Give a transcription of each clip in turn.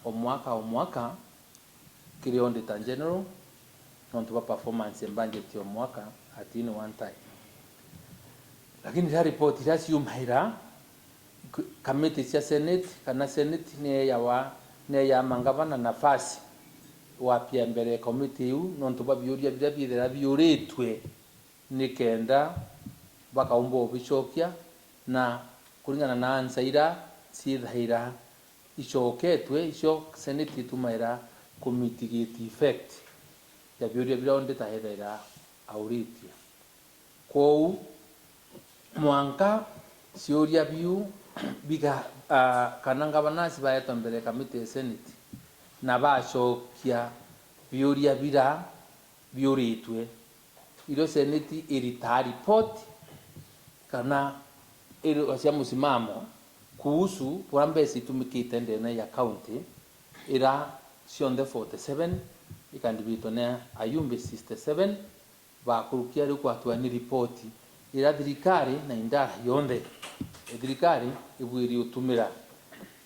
omwaka kiri auditor general nontu performance budget omwaka at any one time. Lakini ta report ira ciumaira committee cia senate kana senate ne ya mangavana nafasi wapia mbere committee yu nontu babiuria bithira biuritwe nikenda bakaumba obicokia na kuringana na answer ira cithaira icoketwe icio senate itumaira ku mitigate effect ya biuria bira auditor hethaira auritia kou mwanka ciuria biu biga kana ngavanasi baetwa mbere committee ya senate na bacokia biuria bira biuritwe iro senate irita report kana iro cia musimamo kuhusu pora mbesi tumikite ndene ya county ira cionthe 47 ikandibitwo na ayumbe 67 bakurukia ri kwatwa ni report ira thirikari na indara yonthe thirikari ibwiri utumira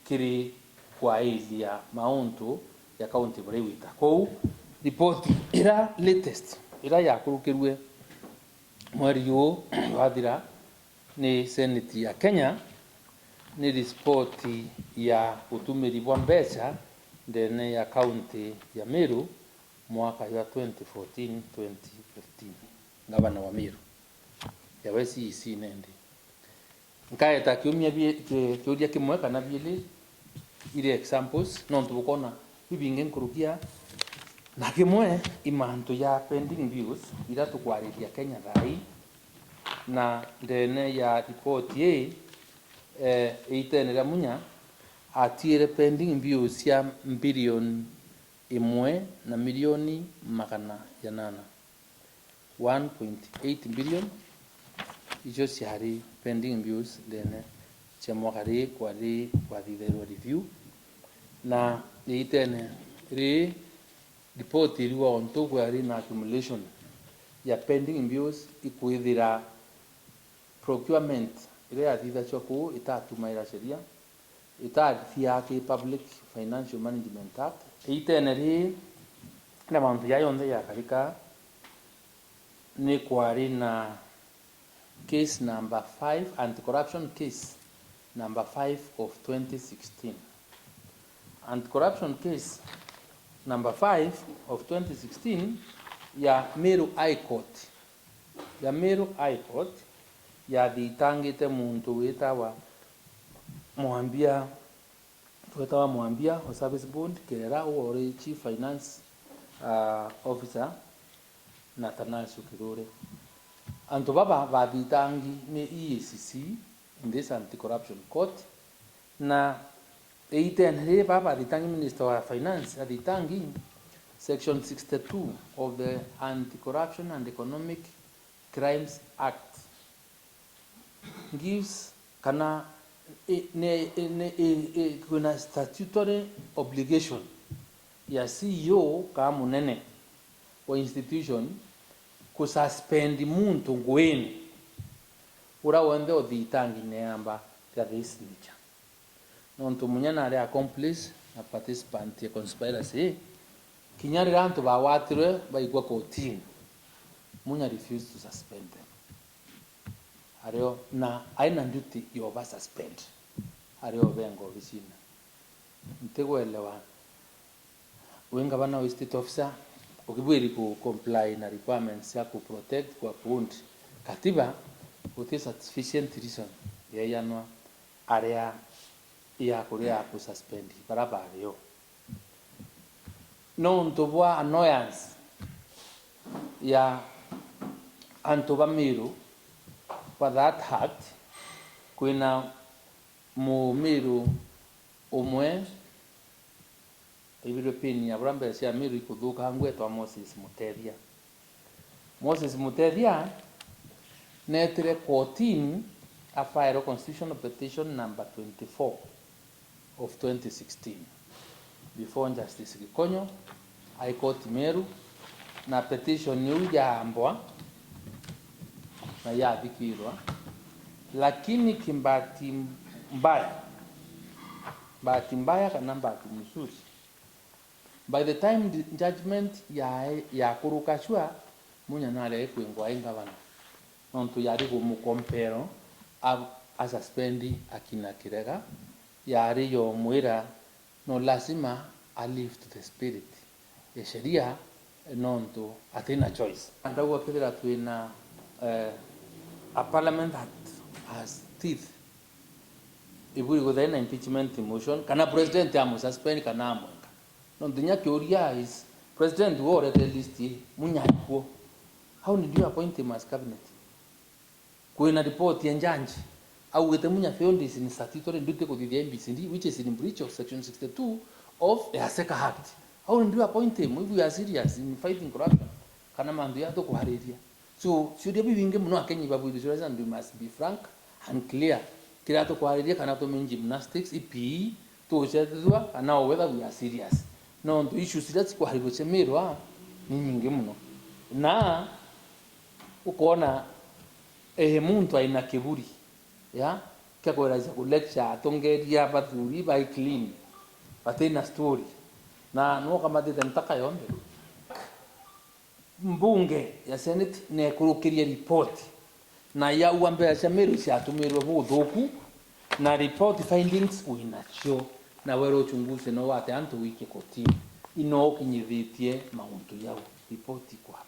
kiri kwa ilia mauntu ya county buriwita kou report ira latest ira yakurukirwe mweri yu wathira ni senate ya Kenya ni report ya utumiri bwa mbeca ndene ya county ya Meru mwaka wa 2014-2015 ngavana wa Meru ya WCEC nende nkaeta kiumia kiuria kimwe kana biili ile examples nontu bukona bibinge nkurukia na kimwe imantu ya pending bills ira tukwariria Kenya thai na ndene ya report ye itenera munya atiire pending bills ya bilioni 1 na milioni 800 1.8 billion icio ciari pending bills ndene cia mwaka ri kwa thitherwa review na itene ri report iriwa onto kwa ri na accumulation ya pending bills ikuithira procurement ile ya thitha choku itatumaira sheria itathia ki Public Financial Management Act itene ri na mambo ya yonde ya karika ni kwari na case number 5 anti-corruption case number 5 of 2016 anti-corruption case number 5 of 2016 ya Meru High Court ya thitangite muntu witawa Mwambia wa Service Board Kerera ori Chief Finance Officer na Tanasio Kirore antu baba bathitangi ni EACC in this anti-corruption court na itenhere baba thitangi Minister wa Finance athitangi section 62 of the Anti-Corruption and Economic Crimes Act gives kana kuna statutory obligation ya CEO kama munene wa institution kususpend muntu ngweni ura wende othitangi neamba ya this nature nontu munyana ari accomplice na participant ya conspiracy kinyari rantu bawatirwe baigwa kotini munya refuse to suspend them ario na aina duty yo suspend ario bengo visina ntegwelewa wenga bana state officer ukibwiri ku comply na requirements ya ku protect kwa pundi katiba with sufficient reason ya yanwa area ya kuria ku suspend barabara yo no ntobwa annoyance ya antoba Meru for that act kuna Meru umwe European ya brambe cia Meru ikuthuka ngwetwa Moses Mutethia netire 14 a file constitutional petition number 24 of 2016 before Justice Gikonyo High Court Meru na petition yu yaambwa na yathikirwa lakini kimbati mbaya bahati mbaya kana bahati mzuri, by the time the judgment ya kurukashwa munya nale kwingwa ingavana nontu yari gumukompero a suspendi akina Kirega yari yo mwira no lazima a lift the spirit ya sheria nontu atina choice andagwa kithira twina a parliament that has teeth iburi guthaina impeachment motion kana president amu suspend kana amu nontu nya kiuria is president wo already list munyako how did you appoint him as cabinet kwina report ya njanji au gete munya failed in statutory duty kuthithia MBCD which is in breach of section 62 of the ASECA Act. How did you appoint him if you are serious in fighting corruption? Kana mandu ya to kuhariria. So should you be winge muno akenyi babu this and we must be frank and clear. Kira to kuhariria kana to mean gymnastics ipi to shedwa kana whether we are serious. No the issues that kuharibo chemerwa ni nyingi muno. Na ukoona muntu aina kiburi ya kia kweraza ku lecture atongeria bathuri by clean batena story na no kama dita ntaka yombe mbunge ya senate ne kurukiria report na ya uambe ya Meru cia tumirwe buthuku na report findings uinacho na wero chunguze no wate antu wiki kotini ino kinyithitie mauntu yao report kwa